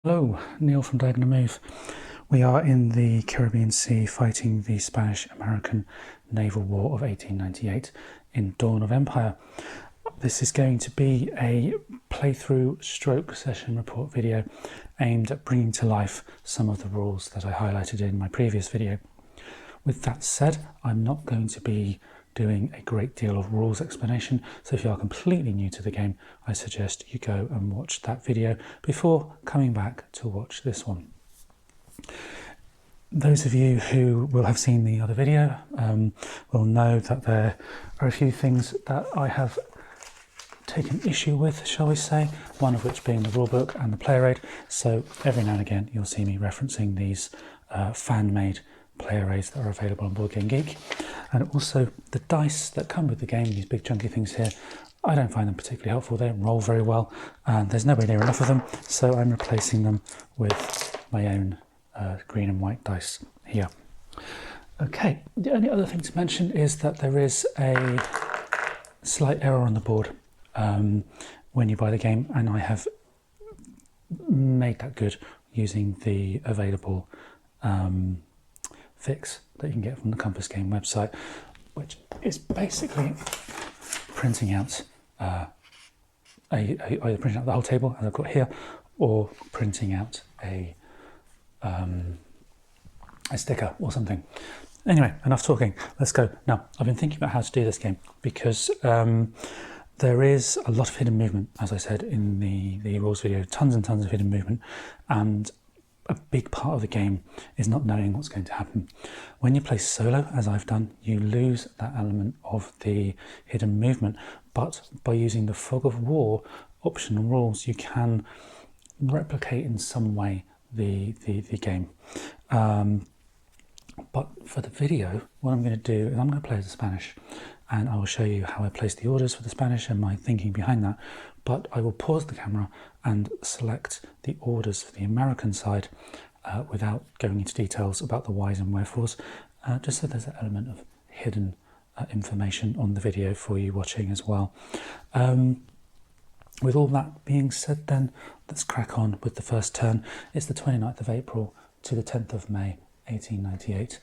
Hello, Neil from Diagonal Move. We are in the Caribbean Sea fighting the Spanish-American naval war of 1898 in Dawn of Empire. This is going to be a playthrough stroke session report video aimed at bringing to life some of the rules that I highlighted in my previous video. With that said, I'm not going to be doing a great deal of rules explanation, so if you are completely new to the game, I suggest you go and watch that video before coming back to watch this one. Those of you who will have seen the other video will know that there are a few things that I have taken issue with, shall we say, one of which being the rulebook and the player aid. So every now and again you'll see me referencing these fan-made player aids that are available on Board Game Geek, and also the dice that come with the game, these big chunky things here. I don't find them particularly helpful. They don't roll very well, and there's nowhere near enough of them, so I'm replacing them with my own green and white dice here. Okay, the only other thing to mention is that there is a slight error on the board when you buy the game, and I have made that good using the available fix that you can get from the Compass Game website, which is basically printing out either printing out the whole table as I've got here, or printing out a sticker or something. Anyway, enough talking, let's go. Now, I've been thinking about how to do this game because there is a lot of hidden movement, as I said in the rules video, tons and tons of hidden movement, and a big part of the game is not knowing what's going to happen. When you play solo, as I've done, you lose that element of the hidden movement, but by using the Fog of War optional rules, you can replicate in some way the game. But for the video, what I'm going to do is I'm going to play as the Spanish, and I will show you how I place the orders for the Spanish and my thinking behind that. But I will pause the camera and select the orders for the American side without going into details about the whys and wherefores, just so there's an element of hidden information on the video for you watching as well. With all that being said then, let's crack on with the first turn. It's the 29th of April to the 10th of May 1898,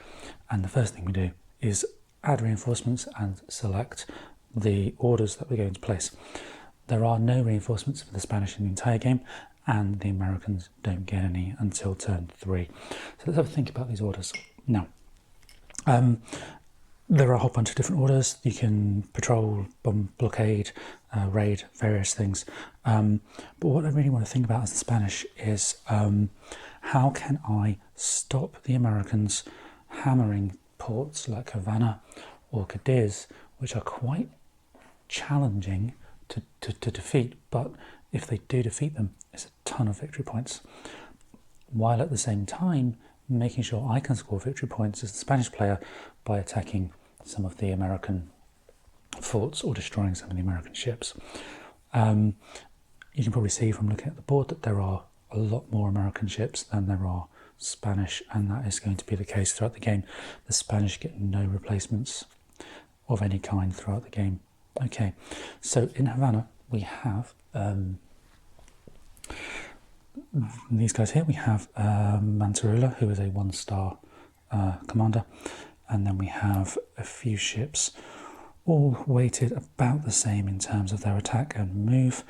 and the first thing we do is add reinforcements and select the orders that we're going to place. There are no reinforcements for the Spanish in the entire game, and the Americans don't get any until turn 3. So let's have a think about these orders. Now, there are a whole bunch of different orders. You can patrol, bomb, blockade, raid, various things. But what I really want to think about as the Spanish is how can I stop the Americans hammering ports like Havana or Cadiz, which are quite challenging to defeat, but if they do defeat them, it's a ton of victory points, while at the same time making sure I can score victory points as the Spanish player by attacking some of the American forts or destroying some of the American ships. You can probably see from looking at the board that there are a lot more American ships than there are Spanish, and that is going to be the case throughout the game. The Spanish get no replacements of any kind throughout the game. Okay, so in Havana we have these guys here. We have Mantarula, who is a 1-star commander, and then we have a few ships all weighted about the same in terms of their attack and move.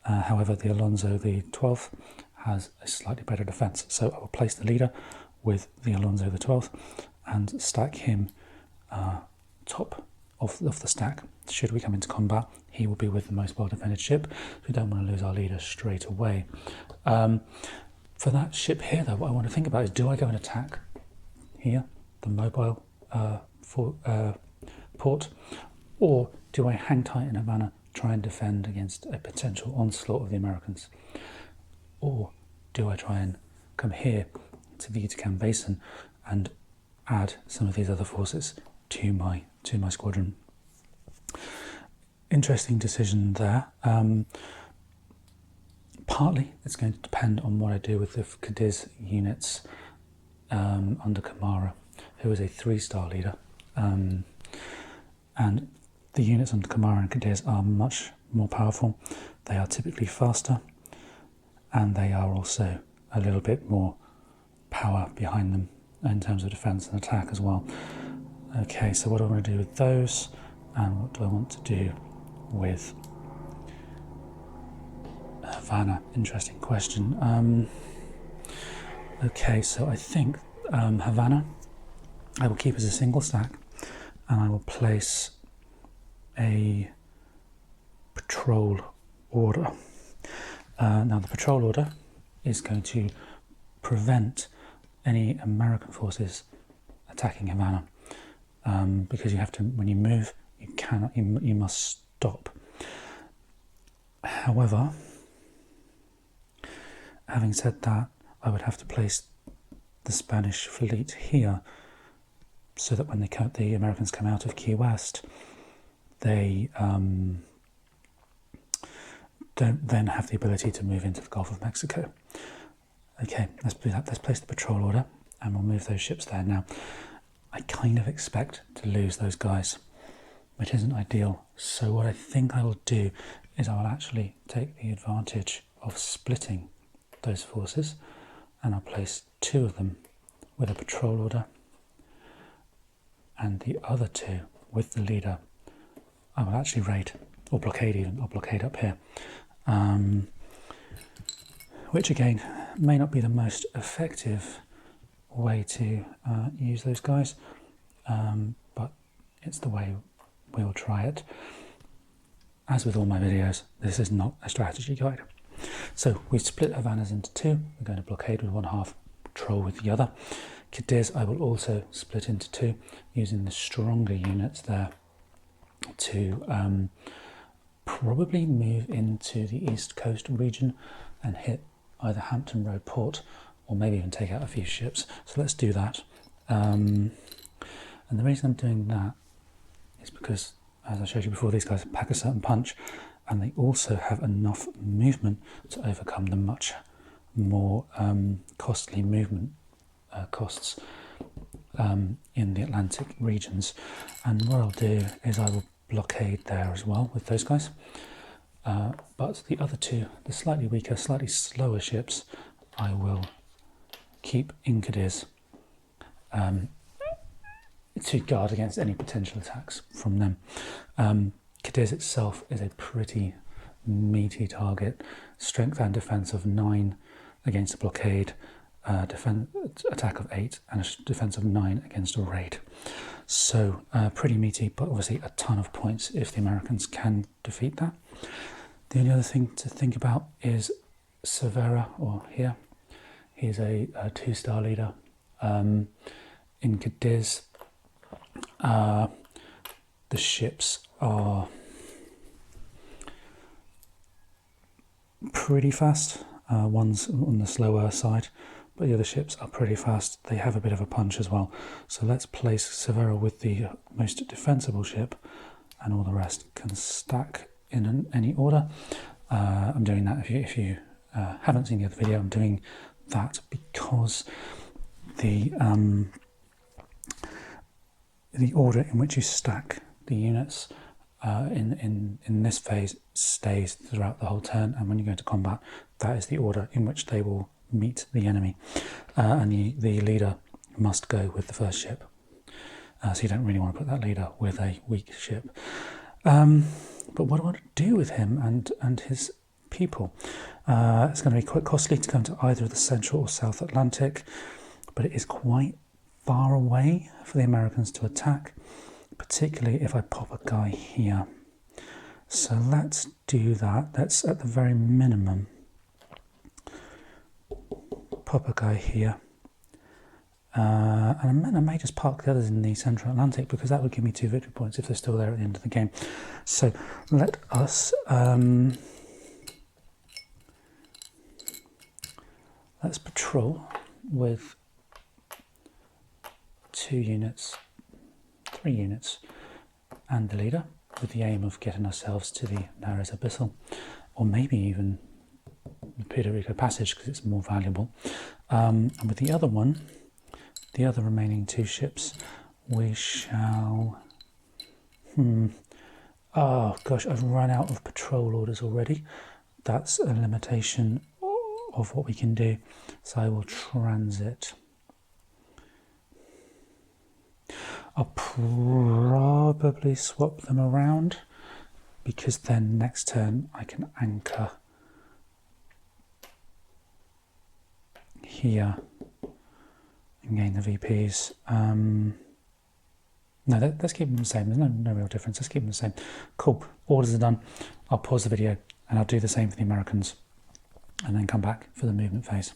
However, the Alonso the 12th has a slightly better defense, so I will place the leader with the Alonso the 12th and stack him top of the stack. Should we come into combat, he will be with the most well-defended ship. We don't want to lose our leader straight away. For that ship here, though, what I want to think about is, do I go and attack here, the mobile port, or do I hang tight in Havana, try and defend against a potential onslaught of the Americans? Or do I try and come here to the Yucatan Basin and add some of these other forces to my squadron? Interesting decision there. Partly it's going to depend on what I do with the Cadiz units under Kamara, who is a 3-star leader, and the units under Kamara and Cadiz are much more powerful. They are typically faster, and they are also a little bit more power behind them in terms of defence and attack as well. Okay, so what do I want to do with those, and what do I want to do with Havana? Interesting question. Okay, so I think Havana I will keep as a single stack, and I will place a patrol order. Now the patrol order is going to prevent any American forces attacking Havana, because you have to, when you move, you must stop. However, having said that, I would have to place the Spanish fleet here, so that when the Americans come out of Key West, they don't then have the ability to move into the Gulf of Mexico. Okay, let's do that. Let's place the patrol order, and we'll move those ships there. Now, I kind of expect to lose those guys, which isn't ideal. So what I think I will do is I will actually take the advantage of splitting those forces, and I'll place 2 of them with a patrol order, and the other 2 with the leader. I will actually raid, or blockade even, or blockade up here. Which again may not be the most effective way to use those guys, but it's the way we will try it. As with all my videos, this is not a strategy guide. So we split Havanas into 2. We're going to blockade with one half, patrol with the other. Cadiz I will also split into 2, using the stronger units there to probably move into the East Coast region and hit either Hampton Road Port, or maybe even take out a few ships. So let's do that. And the reason I'm doing that is because, as I showed you before, these guys pack a certain punch, and they also have enough movement to overcome the much more costly movement costs in the Atlantic regions. And what I'll do is I will blockade there as well with those guys. But the other 2, the slightly weaker, slightly slower ships, I will keep in Cadiz to guard against any potential attacks from them. Cadiz itself is a pretty meaty target. Strength and defence of 9 against a blockade, attack of 8, and a defence of 9 against a raid. So pretty meaty, but obviously a ton of points if the Americans can defeat that. The only other thing to think about is Cervera, or here. He's a 2-star leader. In Cadiz, the ships are pretty fast. One's on the slower side, but the other ships are pretty fast. They have a bit of a punch as well. So let's place Cervera with the most defensible ship, and all the rest can stack in any order. I'm doing that, if you haven't seen the other video, I'm doing that because the order in which you stack the units in this phase stays throughout the whole turn, and when you go into combat, that is the order in which they will meet the enemy, and the leader must go with the first ship. So you don't really want to put that leader with a weak ship. But what do I want to do with him and his people? It's going to be quite costly to come to either of the Central or South Atlantic, but it is quite far away for the Americans to attack, particularly if I pop a guy here. So let's do that. Let's, at the very minimum, pop a guy here. And I may just park the others in the Central Atlantic, because that would give me 2 victory points if they're still there at the end of the game. So let us let's patrol with 2 units, 3 units, and the leader, with the aim of getting ourselves to the Nares Abyssal, or maybe even the Puerto Rico Passage, because it's more valuable. And with the other one, the other remaining 2 ships, we shall... Oh gosh, I've run out of patrol orders already. That's a limitation of what we can do. So I will transit. I'll probably swap them around, because then next turn I can anchor here and gain the VPs. No, let's keep them the same. There's no real difference. Let's keep them the same. Cool. Orders are done. I'll pause the video and I'll do the same for the Americans and then come back for the movement phase.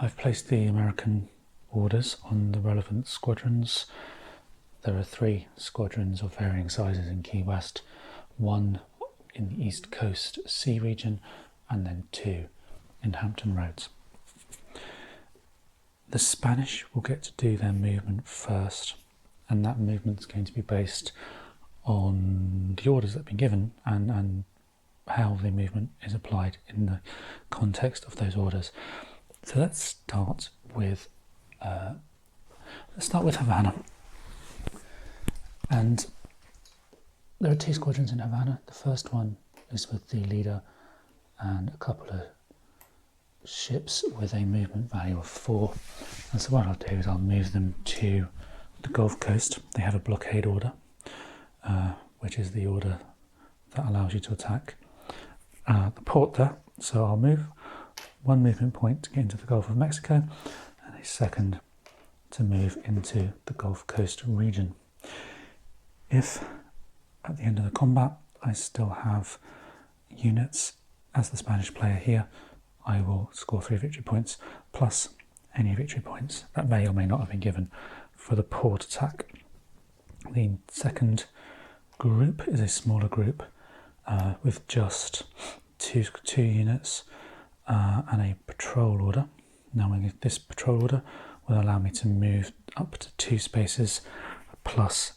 I've placed the American orders on the relevant squadrons. There are 3 squadrons of varying sizes in Key West, 1 in the East Coast Sea region, and then 2 in Hampton Roads. The Spanish will get to do their movement first, and that movement is going to be based on the orders that have been given and how the movement is applied in the context of those orders. So let's start with Havana. And there are 2 squadrons in Havana. The first one is with the leader and a couple of ships with a movement value of 4. And so what I'll do is I'll move them to the Gulf Coast. They have a blockade order, which is the order that allows you to attack the port there. So I'll move 1 movement point to get into the Gulf of Mexico and a second to move into the Gulf Coast region. If at the end of the combat I still have units as the Spanish player here, I will score 3 victory points plus any victory points that may or may not have been given for the port attack. The second group is a smaller group with just two units and a patrol order. Now this patrol order will allow me to move up to 2 spaces plus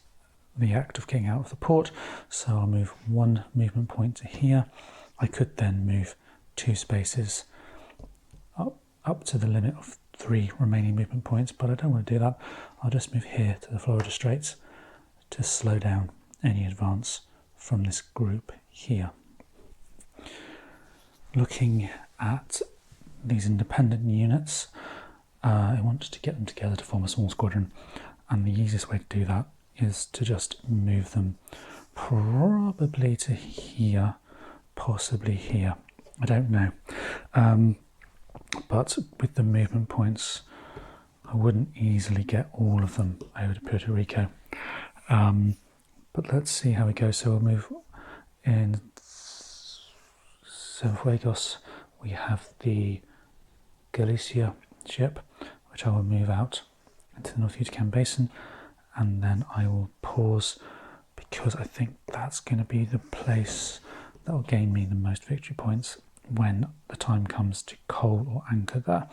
the act of getting out of the port. So I'll move 1 movement point to here. I could then move 2 spaces up to the limit of 3 remaining movement points, but I don't want to do that. I'll just move here to the Florida Straits to slow down any advance from this group here. Looking at these independent units, I want to get them together to form a small squadron, and the easiest way to do that is to just move them probably to here, possibly here. I don't know. But with the movement points, I wouldn't easily get all of them over to Puerto Rico. But let's see how we go. So we'll move in Cienfuegos. We have the Galicia ship, which I will move out into the North Yucatan Basin, and then I will pause because I think that's going to be the place that will gain me the most victory points when the time comes to coal or anchor there.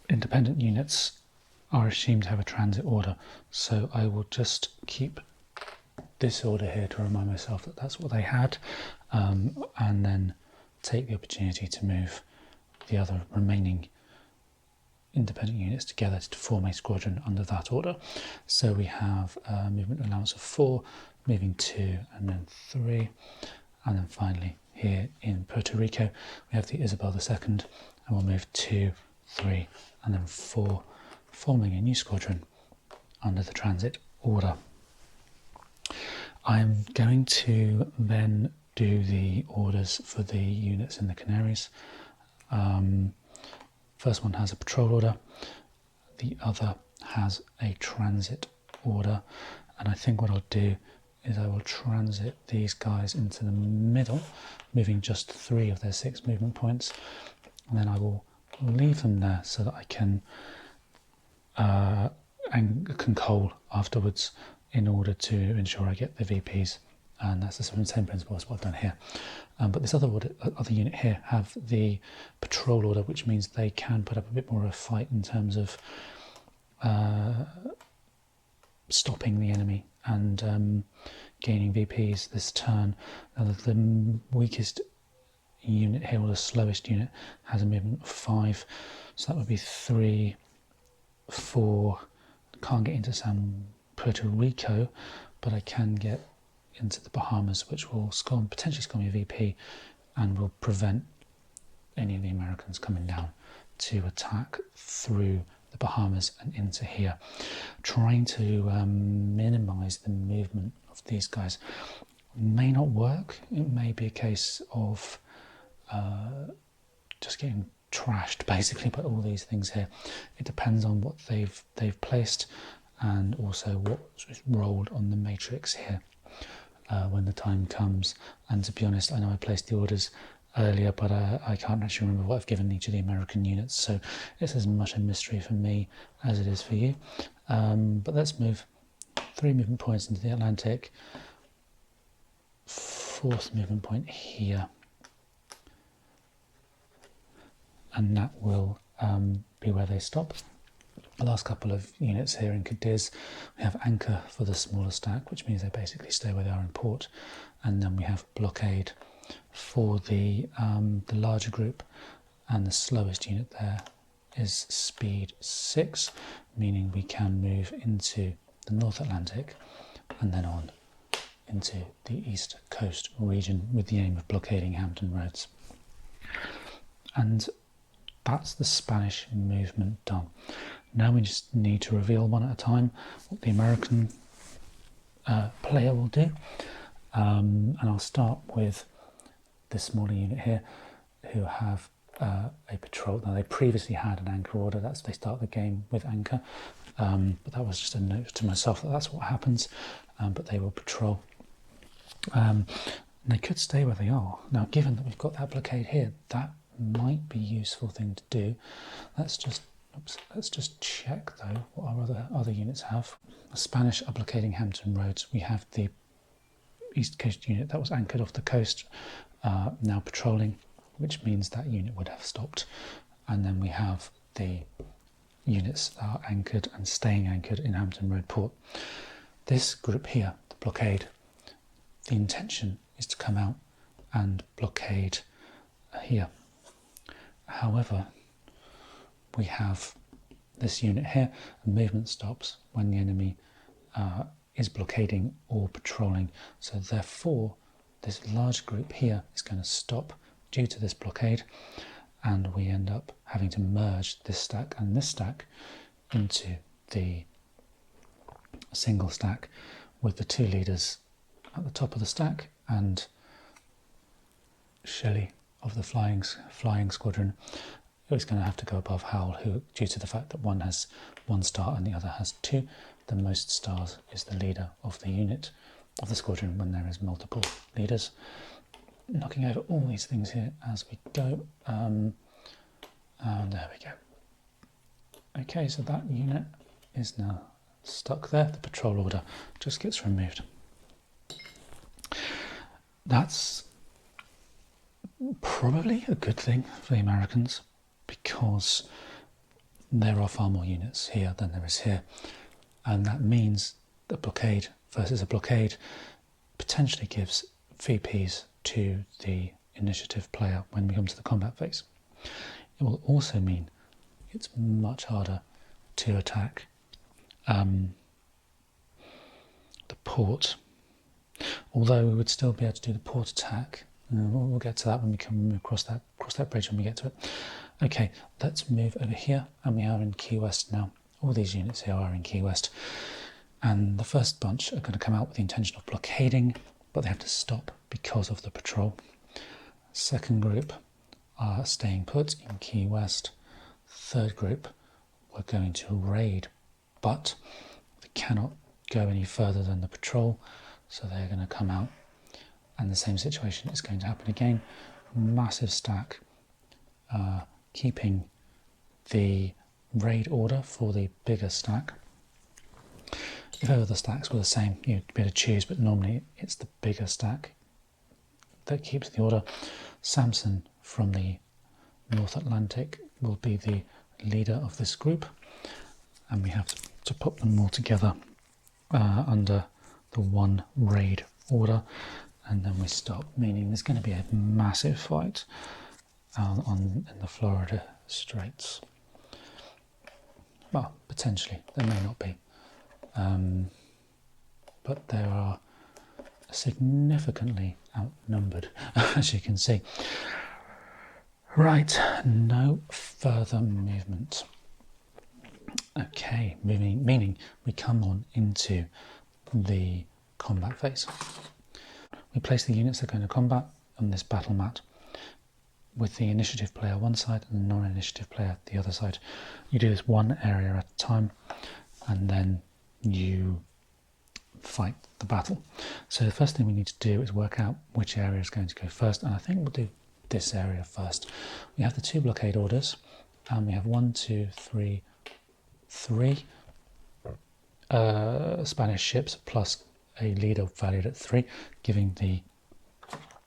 Independent units are assumed to have a transit order, so I will just keep this order here to remind myself that that's what they had, and then take the opportunity to move the other remaining independent units together to form a squadron under that order. So we have a movement allowance of 4, moving 2 and then 3, and then finally here in Puerto Rico we have the Isabel II, and we'll move 2, 3 and then 4, forming a new squadron under the transit order. I'm going to then do the orders for the units in the Canaries. First one has a patrol order, the other has a transit order, and I think what I'll do is I will transit these guys into the middle, moving just 3 of their 6 movement points, and then I will leave them there so that I can coal afterwards in order to ensure I get the VPs, and that's the same principle as what I've done here. But this other unit here have the patrol order, which means they can put up a bit more of a fight in terms of stopping the enemy and gaining VPs this turn. Now the weakest unit here, or the slowest unit, has a movement of 5, so that would be 3, 4. Can't get into Puerto Rico, but I can get into the Bahamas, which will potentially score me a VP and will prevent any of the Americans coming down to attack through the Bahamas and into here, trying to minimise the movement of these guys. May not work. It may be a case of just getting trashed basically by all these things here. It depends on what they've placed and also what's rolled on the matrix here when the time comes. And to be honest, I know I placed the orders earlier, but I can't actually remember what I've given each of the American units, so it's as much a mystery for me as it is for you. But let's move 3 movement points into the Atlantic, 4th movement point here, and that will be where they stop. The last couple of units here in Cadiz, we have Anchor for the smaller stack, which means they basically stay where they are in port, and then we have Blockade for the larger group, and the slowest unit there is speed 6, meaning we can move into the North Atlantic and then on into the East Coast region with the aim of blockading Hampton Roads. And that's the Spanish movement done. Now we just need to reveal one at a time what the American player will do, and I'll start with this smaller unit here, who have a patrol. Now they previously had an anchor order. They start the game with anchor, but that was just a note to myself that that's what happens. But they will patrol. They could stay where they are. Now, given that we've got that blockade here, that might be a useful thing to do. Let's just check though what our other units have. The Spanish are blockading Hampton Roads. We have the East Coast unit that was anchored off the coast, now patrolling, which means that unit would have stopped. And then we have the units that are anchored and staying anchored in Hampton Road Port. This group here, the blockade, the intention is to come out and blockade here. However, we have this unit here, and movement stops when the enemy is blockading or patrolling. So therefore, this large group here is going to stop due to this blockade, and we end up having to merge this stack and this stack into the single stack with the 2 leaders at the top of the stack and Shelley of the flying squadron, who's going to have to go above Howell, who, due to the fact that one has 1 star and the other has 2, the most stars is the leader of the unit of the squadron when there is multiple leaders. Knocking over all these things here as we go. And there we go. Okay, so that unit is now stuck there. The patrol order just gets removed. That's probably a good thing for the Americans, because there are far more units here than there is here, and that means the blockade versus a blockade potentially gives VPs to the initiative player when we come to the combat phase. It will also mean it's much harder to attack the port, although we would still be able to do the port attack. We'll get to that when we come across that bridge when we get to it. Okay, let's move over here, and we are in Key West now. All these units here are in Key West, and the first bunch are going to come out with the intention of blockading, but they have to stop because of the patrol. Second group are staying put in Key West. Third group, we're going to raid, but they cannot go any further than the patrol, so they're going to come out, and the same situation is going to happen again. Massive stack, keeping the raid order for the bigger stack. If ever the stacks were the same, you'd be able to choose, but normally it's the bigger stack that keeps the order. Samson from the North Atlantic will be the leader of this group, and we have to put them all together under the 1 raid order, and then we stop, meaning there's going to be a massive fight in the Florida Straits. Well, potentially, there may not be, but there are a significantly outnumbered, as you can see. Right, no further movement. Okay, meaning we come on into the combat phase. We place the units that are going to combat on this battle mat with the initiative player one side and the non-initiative player the other side. You do this one area at a time and then you fight the battle. So the first thing we need to do is work out which area is going to go first, and I think we'll do this area first. We have the 2 blockade orders and we have 1, 2, 3 Spanish ships plus a leader valued at 3, giving the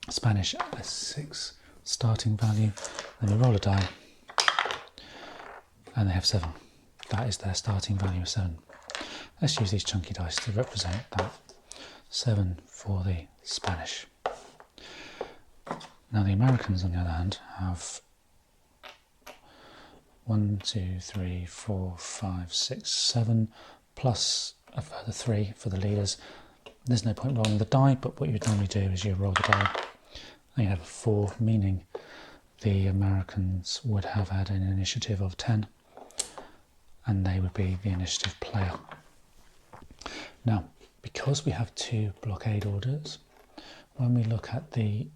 Spanish a 6 starting value. Then we roll a die and they have 7. That is their starting value of 7. Let's use these chunky dice to represent that. 7 for the Spanish. Now the Americans, on the other hand, have 1, 2, 3, 4, 5, 6, 7, plus a further 3 for the leaders. There's no point rolling the die, but what you'd normally do is you roll the die and you have a 4, meaning the Americans would have had an initiative of 10 and they would be the initiative player. Now, because we have 2 blockade orders, when we look at the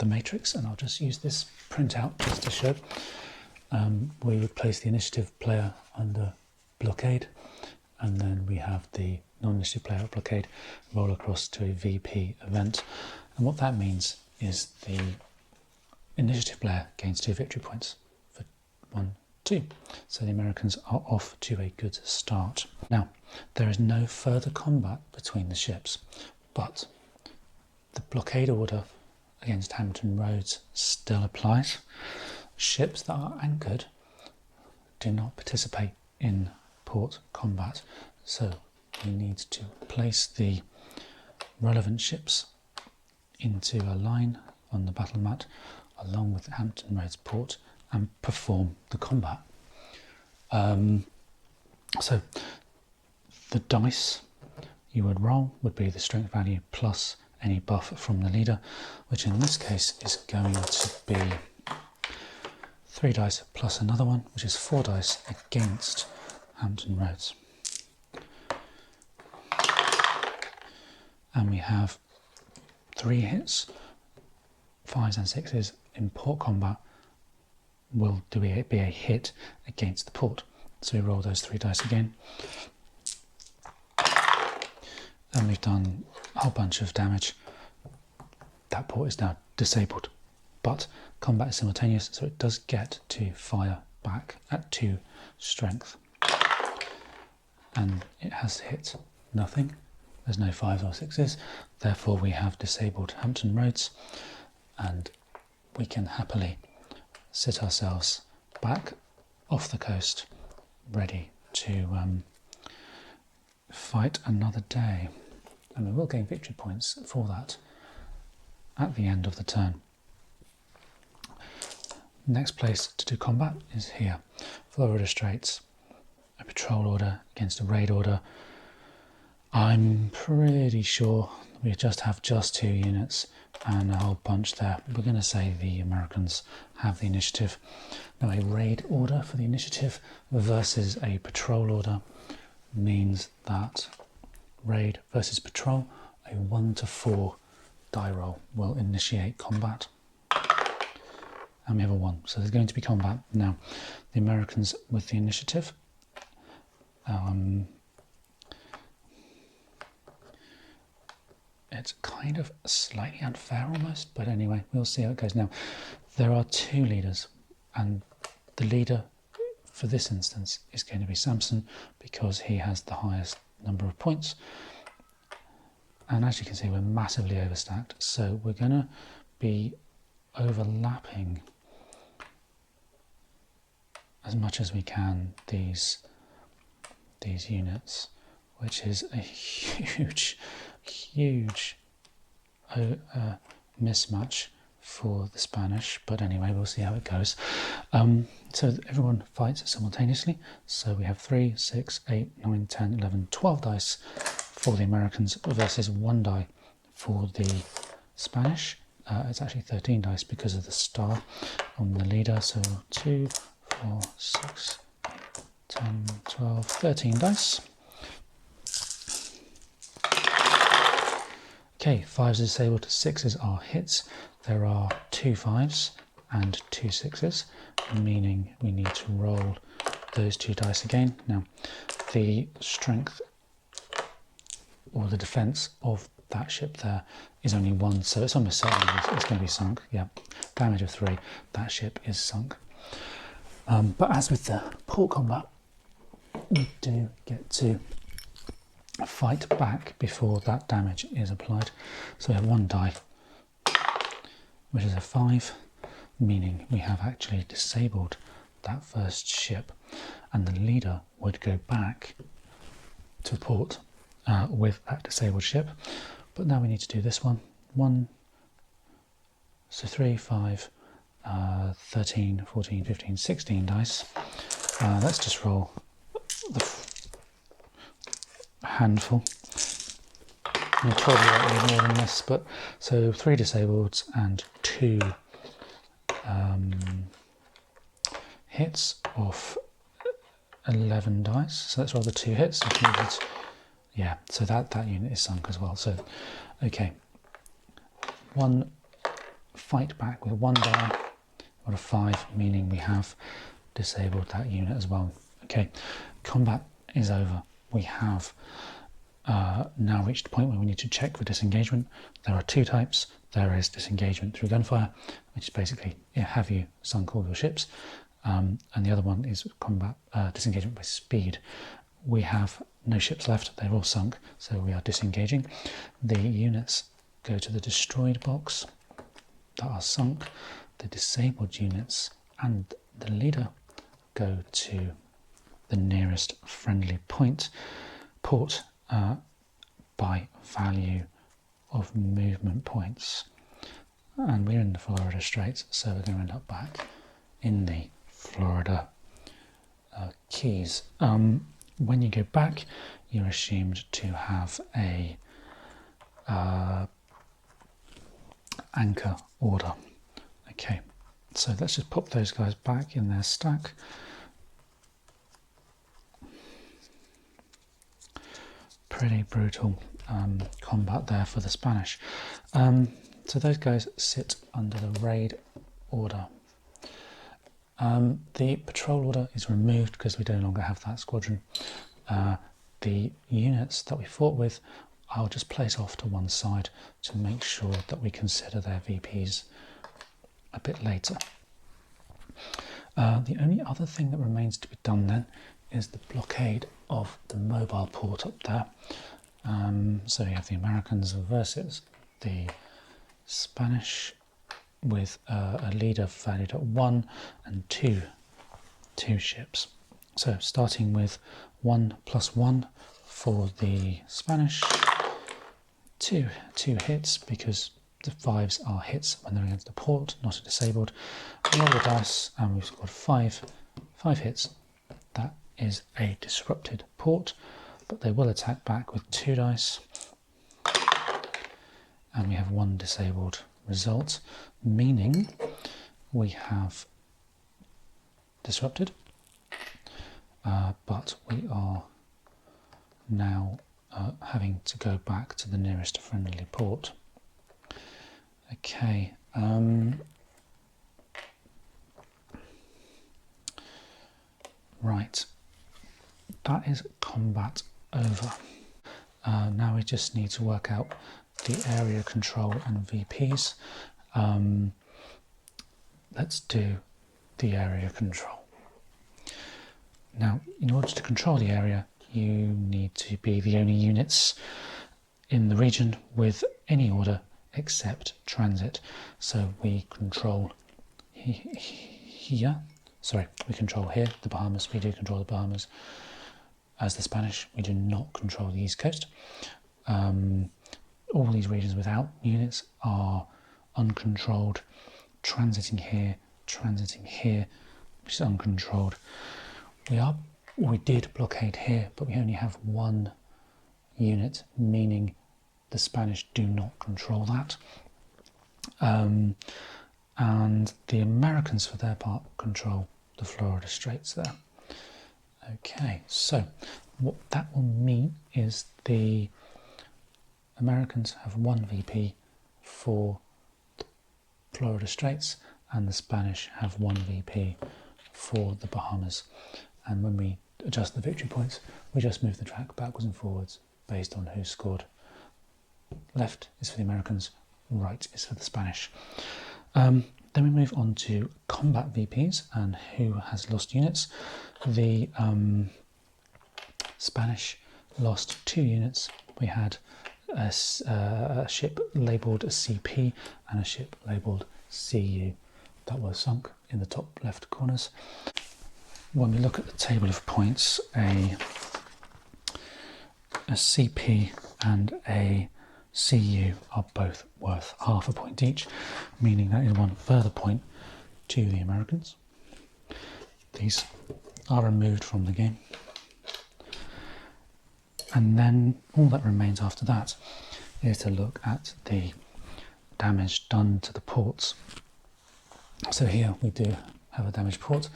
matrix, and I'll just use this printout just to show, we would place the initiative player under blockade, and then we have the non-initiative player at blockade roll across to a VP event. And what that means is the initiative player gains 2 victory points for 1, 2. So the Americans are off to a good start. Now, there is no further combat between the ships, but the blockade order against Hampton Roads still applies. Ships that are anchored do not participate in port combat, so we need to place the relevant ships into a line on the battle mat along with Hampton Roads port and perform the combat. So the dice you would roll would be the strength value plus any buff from the leader, which in this case is going to be 3 dice plus another one, which is 4 dice against Hampton Roads. And we have 3 hits, 5s and 6s in port combat will be a hit against the port. So we roll those 3 dice again. And we've done a whole bunch of damage. That port is now disabled, but combat is simultaneous, so it does get to fire back at 2 strength. And it has hit nothing. There's no 5s or 6s. Therefore we have disabled Hampton Roads and we can happily sit ourselves back off the coast, ready to fight another day. And we will gain victory points for that at the end of the turn. Next place to do combat is here. Florida Straits, a patrol order against a raid order. I'm pretty sure we have just 2 units and a whole bunch there. We're going to say the Americans have the initiative. Now a raid order for the initiative versus a patrol order means that raid versus patrol, a 1 to 4 die roll will initiate combat. And we have a 1, so there's going to be combat. Now the Americans with the initiative, it's kind of slightly unfair almost, but anyway, we'll see how it goes. Now, there are 2 leaders, and the leader for this instance is going to be Samson because he has the highest number of points. And as you can see, we're massively overstacked, so we're going to be overlapping as much as we can these units, which is a huge mismatch for the Spanish, but anyway, we'll see how it goes. So everyone fights simultaneously, so we have 3, 6, 8, 9, 10, 11, 12 dice for the Americans versus 1 die for the Spanish. It's actually 13 dice because of the star on the leader. So 2, 4, 6, 8, 10, 12, 13 dice. Okay, 5s are disabled, 6s are hits. There are 2 5s and 2 6s, meaning we need to roll those 2 dice again. Now, the strength or the defense of that ship there is only 1, so it's almost certainly it's going to be sunk. Yeah, damage of 3, that ship is sunk. But as with the port combat, we do get to fight back before that damage is applied. So we have 1 die, which is a 5, meaning we have actually disabled that first ship, and the leader would go back to port with that disabled ship. But now we need to do this one. 1, so 3, 5, 13, 14, 15, 16 dice. Let's just roll the handful. You probably won't need more than this, but so 3 disabled and 2 hits of 11 dice. So let's roll the 2 hits. Yeah, so that unit is sunk as well. So, okay, 1 fight back with 1 die, got a 5, meaning we have disabled that unit as well. Okay, combat is over. We have now reached the point where we need to check for disengagement. There are 2 types. There is disengagement through gunfire, which is basically, have you sunk all your ships? And the other one is combat disengagement by speed. We have no ships left, they're all sunk, so we are disengaging. The units go to the destroyed box that are sunk. The disabled units and the leader go to the nearest friendly port by value of movement points. And we're in the Florida Straits, so we're going to end up back in the Florida Keys. When you go back, you're assumed to have a anchor order. Okay, so let's just pop those guys back in their stack. Pretty brutal combat there for the Spanish. So those guys sit under the raid order. The patrol order is removed because we no longer have that squadron. The units that we fought with, I'll just place off to one side to make sure that we consider their VPs a bit later. The only other thing that remains to be done then is the blockade of the mobile port up there. So you have the Americans versus the Spanish with a leader valued at 1 and 2 ships. So starting with 1 + 1 for the Spanish, 2 hits because the 5s are hits when they're against the port, not a disabled. Roll the dice and we've got 5 hits. That is a disrupted port, but they will attack back with 2 dice. And we have 1 disabled result, meaning we have disrupted, but we are now having to go back to the nearest friendly port. Okay, right, that is combat over. Now we just need to work out the area control and VPs. Let's do the area control. Now, in order to control the area, you need to be the only units in the region with any order except transit. So we control here. Sorry, we control here, the Bahamas. We do control the Bahamas. As the Spanish, we do not control the East Coast. All these regions without units are uncontrolled. Transiting here, which is uncontrolled. We did blockade here, but we only have 1 unit, meaning the Spanish do not control that. And the Americans, for their part, control the Florida Straits there. Okay, so what that will mean is the Americans have 1 VP for the Florida Straits, and the Spanish have 1 VP for the Bahamas. And when we adjust the victory points, we just move the track backwards and forwards based on who scored. Left is for the Americans, right is for the Spanish. Then we move on to combat VPs and who has lost units. The Spanish lost 2 units. We had a ship labelled CP and a ship labelled CU that were sunk in the top left corners. When we look at the table of points, a CP and a CU are both worth half a point each, meaning that is 1 further point to the Americans. These are removed from the game. And then all that remains after that is to look at the damage done to the ports. So here we do have a damaged port.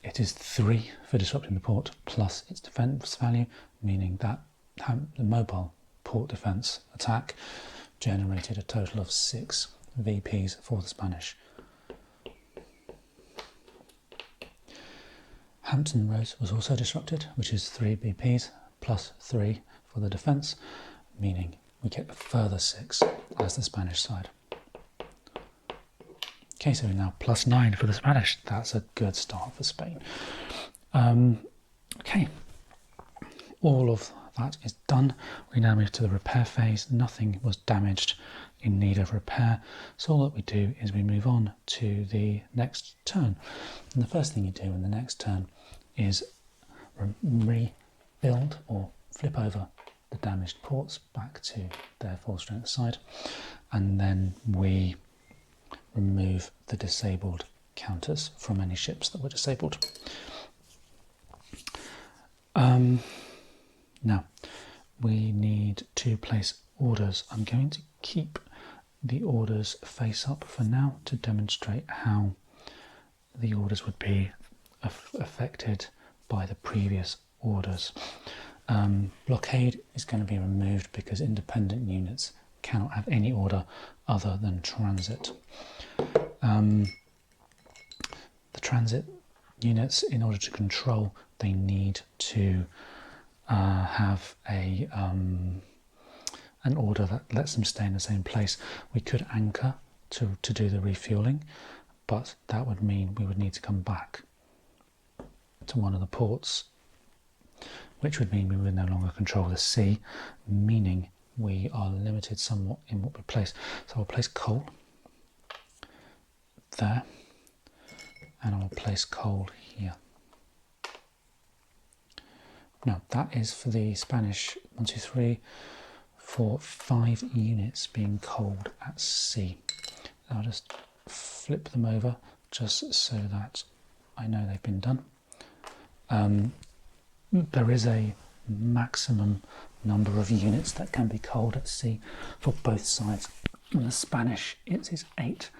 It is 3 for disrupting the port plus its defence value, meaning that the mobile port defence attack generated a total of 6 VPs for the Spanish. Hampton Roads was also disrupted, which is 3 VPs plus 3 for the defence, meaning we get a further 6 as the Spanish side. Okay, so now plus 9 for the Spanish. That's a good start for Spain. Okay, all of that is done. We now move to the repair phase. Nothing was damaged in need of repair. So all that we do is we move on to the next turn. And the first thing you do in the next turn is rebuild or flip over the damaged ports back to their full strength side. And then we remove the disabled counters from any ships that were disabled. Now, we need to place orders. I'm going to keep the orders face up for now to demonstrate how the orders would be affected by the previous orders. Blockade is going to be removed because independent units cannot have any order other than transit. The transit units, in order to control, they need to have an order that lets them stay in the same place. We could anchor to do the refueling, but that would mean we would need to come back to one of the ports, which would mean we would no longer control the sea, meaning we are limited somewhat in what we place. So I'll place coal there, and I'll place coal here. Now that is for the Spanish 1, 2, 3, 4, 5 units being coaled at sea. I'll just flip them over just so that I know they've been done. There is a maximum number of units that can be coaled at sea for both sides. In the Spanish it is 8,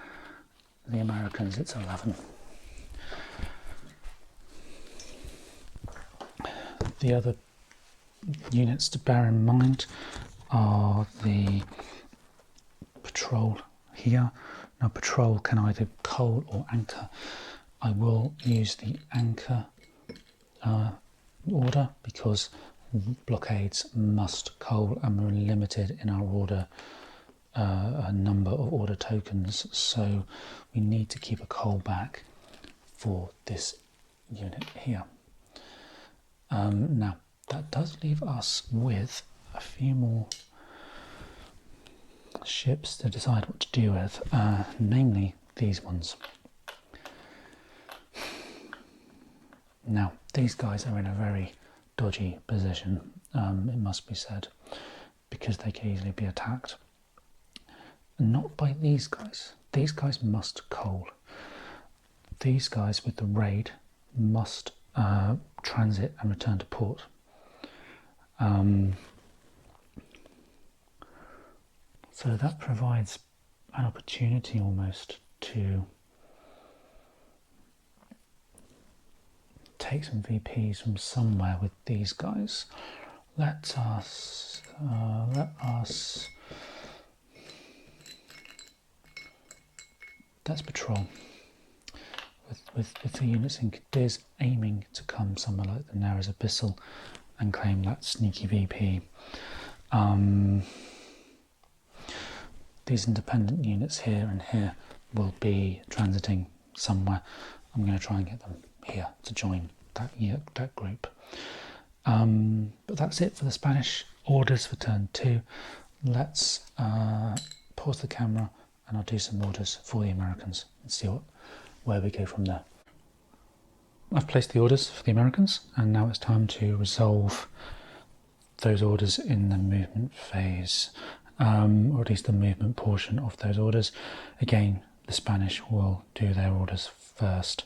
the Americans it's 11. The other units to bear in mind are the patrol here. Now patrol can either coal or anchor. I will use the anchor order because blockades must coal and we're limited in our order a number of order tokens, so we need to keep a coal back for this unit here. Now that does leave us with a few more ships to decide what to do with, namely these ones. Now these guys are in a very dodgy position, it must be said, because they can easily be attacked. Not by these guys. These guys must coal. These guys with the raid must transit and return to port. So that provides an opportunity almost to take some VPs from somewhere with these guys. Let's patrol with the units in Cadiz aiming to come somewhere like the Nares Abyssal and claim that sneaky VP. These independent units here and here will be transiting somewhere. I'm going to try and get them here to join that group. But that's it for the Spanish orders for turn 2. Let's pause the camera and I'll do some orders for the Americans and see where we go from there. I've placed the orders for the Americans and now it's time to resolve those orders in the movement phase, or at least the movement portion of those orders. Again, the Spanish will do their orders first.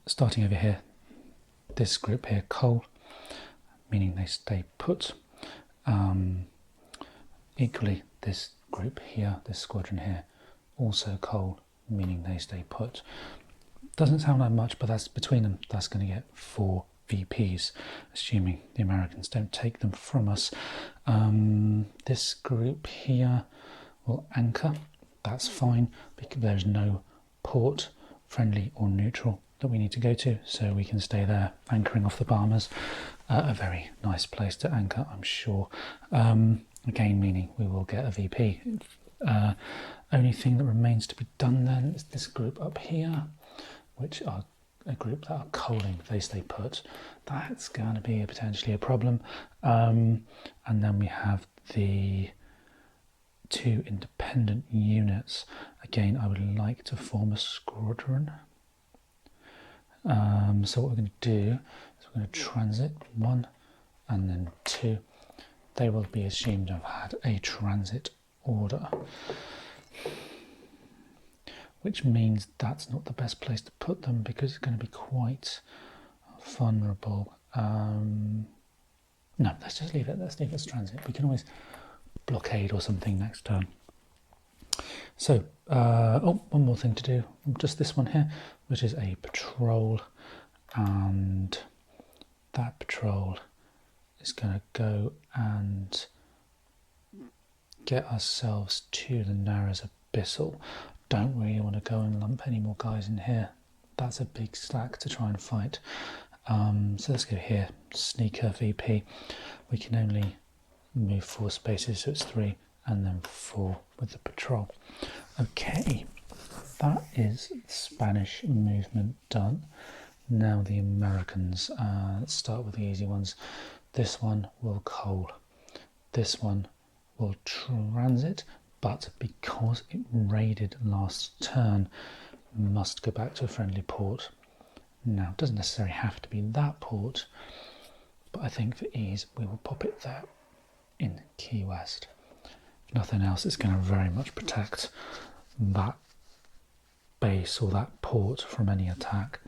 Starting over here, this group here, coal, meaning they stay put. Equally, this group here, this squadron here, also coal, meaning they stay put. Doesn't sound like much, but that's between them. That's going to get 4 VPs, assuming the Americans don't take them from us. This group here will anchor. That's fine because there's no port, friendly or neutral, that we need to go to, so we can stay there anchoring off the Bahamas. A very nice place to anchor, I'm sure. Again, meaning we will get a VP. Only thing that remains to be done then is this group up here, which are a group that are coaling. They stay put. That's going to be potentially a problem. And then we have the 2 independent units. Again, I would like to form a squadron. So what we're going to do is we're going to transit 1 and then 2. They will be assumed to have had a transit order, which means that's not the best place to put them because it's going to be quite vulnerable. No, let's just leave it. Let's leave it as transit. We can always blockade or something next turn. So, one more thing to do, just this one here, which is a patrol, and that patrol is going to go and get ourselves to the Nares Abyssal. Don't really want to go and lump any more guys in here. That's a big slack to try and fight. So let's go here, sneaker VP. We can only move 4 spaces, so it's 3 and then 4 with the patrol. Okay, that is Spanish movement done. Now the Americans. Let's start with the easy ones. This one will coal. This one will transit, but because it raided last turn, must go back to a friendly port. Now, it doesn't necessarily have to be that port, but I think for ease we will pop it there in Key West. If nothing else, it's going to very much protect that base or that port from any attack.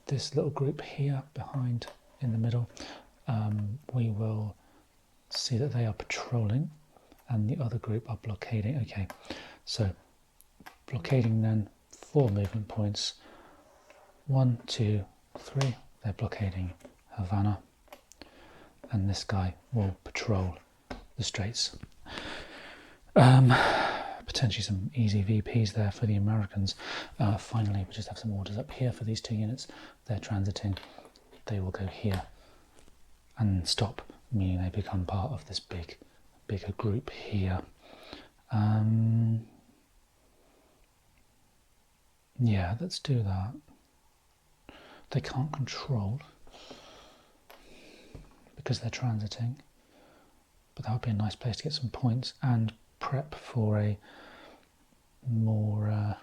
This little group here behind in the middle, we will see that they are patrolling and the other group are blockading. Okay, so blockading then 4 movement points. 1, 2, 3, they're blockading Havana, and this guy will patrol the Straits. Potentially some easy VPs there for the Americans. Finally, we just have some orders up here for these 2 units. They're transiting. They will go here and stop, meaning they become part of this bigger group here. Yeah, let's do that. They can't control because they're transiting, but that would be a nice place to get some points and prep for a more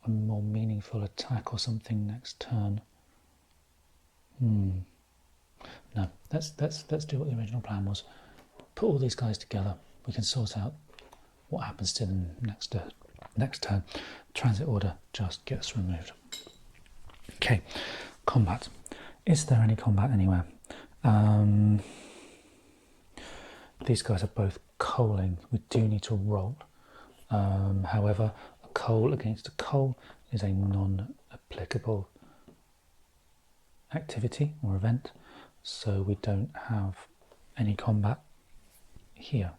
meaningful attack or something next turn. No, let's do what the original plan was. Put all these guys together. We can sort out what happens to them next turn. Transit order just gets removed. Okay, combat. Is there any combat anywhere? These guys are both coaling. We do need to roll. However, a coal against a coal is a non-applicable activity or event, so we don't have any combat here.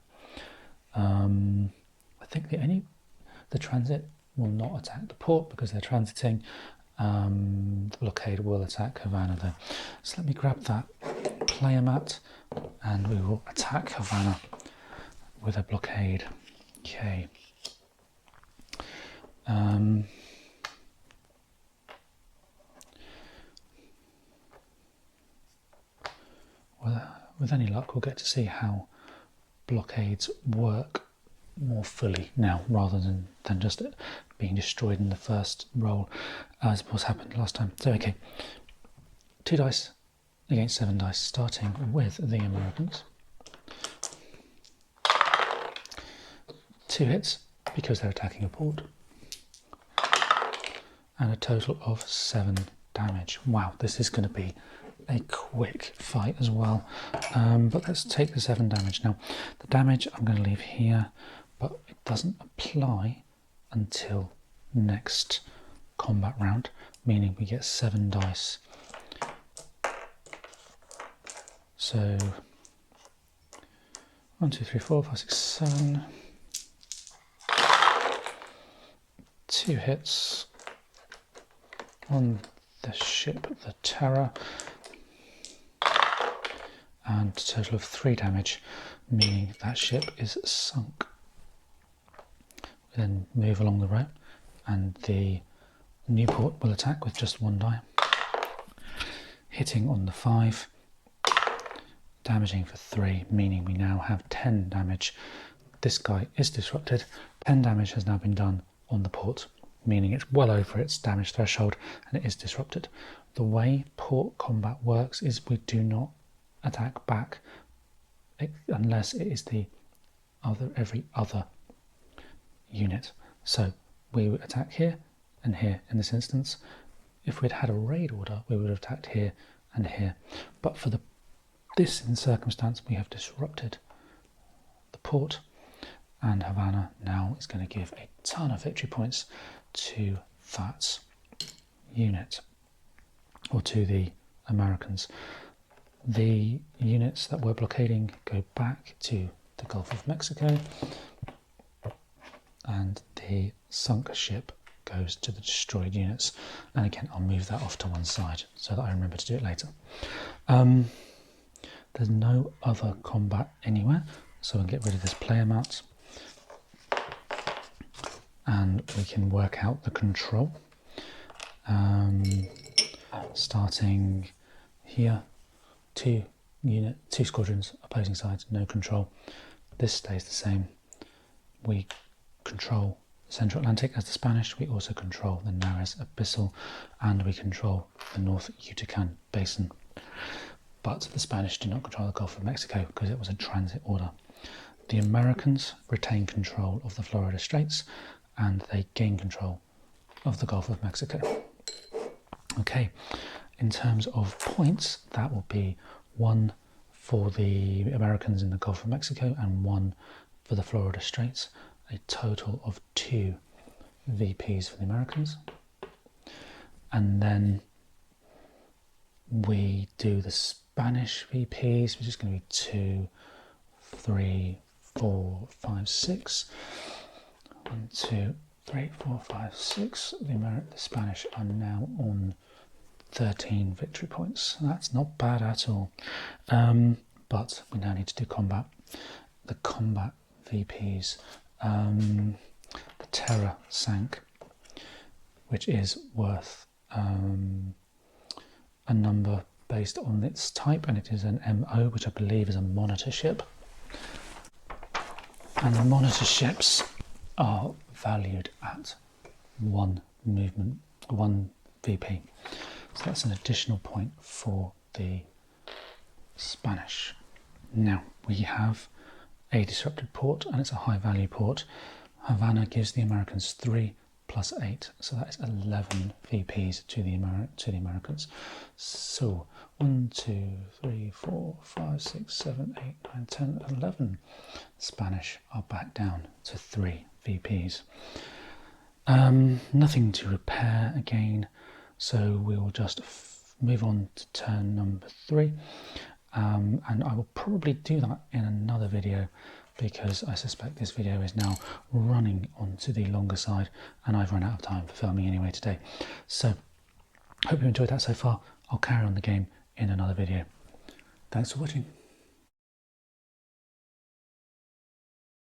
I think the transit will not attack the port because they're transiting. The blockade will attack Havana though. So let me grab that player mat and we will attack Havana with a blockade. Okay. Well, with any luck, we'll get to see how blockades work more fully now, rather than just it being destroyed in the first roll, as was happened last time. So, okay, 2 dice against 7 dice, starting with the Americans. 2 hits because they're attacking a port, and a total of 7 damage. Wow, this is going to be a quick fight as well, but let's take the 7 damage. Now the damage I'm going to leave here, but it doesn't apply until next combat round, meaning we get 7 dice. So 1, 2, 3, 4, 5, 6, 7. 2 hits on the ship, the Terror, and a total of 3 damage, meaning that ship is sunk. We then move along the route, and the Newport will attack with just 1 die, hitting on the 5, damaging for 3, meaning we now have 10 damage. This guy is disrupted. 10 damage has now been done on the port, meaning it's well over its damage threshold and it is disrupted. The way port combat works is we do not attack back unless it is every other unit. So we would attack here and here in this instance. If we'd had a raid order, we would have attacked here and here. But for this circumstance, we have disrupted the port, and Havana now is going to give a ton of victory points to that unit, or to the Americans. The units that were blockading go back to the Gulf of Mexico, and the sunk ship goes to the destroyed units. And again, I'll move that off to one side so that I remember to do it later. There's no other combat anywhere, so we'll get rid of this player mat, and we can work out the control. Starting here, 2 squadrons, opposing sides, no control. This stays the same. We control the Central Atlantic as the Spanish. We also control the Nares Abyssal, and we control the North Yucatan Basin. But the Spanish do not control the Gulf of Mexico because it was a transit order. The Americans retain control of the Florida Straits, and they gain control of the Gulf of Mexico. Okay, in terms of points, that will be 1 for the Americans in the Gulf of Mexico and 1 for the Florida Straits, a total of 2 VPs for the Americans. And then we do the Spanish VPs, which is going to be 2, 3, 4, 5, 6. 1, 2, 3, 4, 5, 6. The Spanish are now on 13 victory points. That's not bad at all. But we now need to do combat. The combat VPs. The Terror sank, which is worth a number based on its type, and it is an MO, which I believe is a monitor ship. And the monitor ships are valued at 1 movement, 1 VP. So that's an additional point for the Spanish. Now we have a disrupted port, and it's a high value port. Havana gives the Americans 3 plus 8, so that is 11 VPs to the Americans. So 1, 2, 3, 4, 5, 6, 7, 8, 9, 10, 11 Spanish are back down to 3 VPs. Nothing to repair again, so we'll just move on to turn number 3, and I will probably do that in another video, because I suspect this video is now running onto the longer side and I've run out of time for filming anyway today. So hope you enjoyed that so far. I'll carry on the game in another video. Thanks for watching.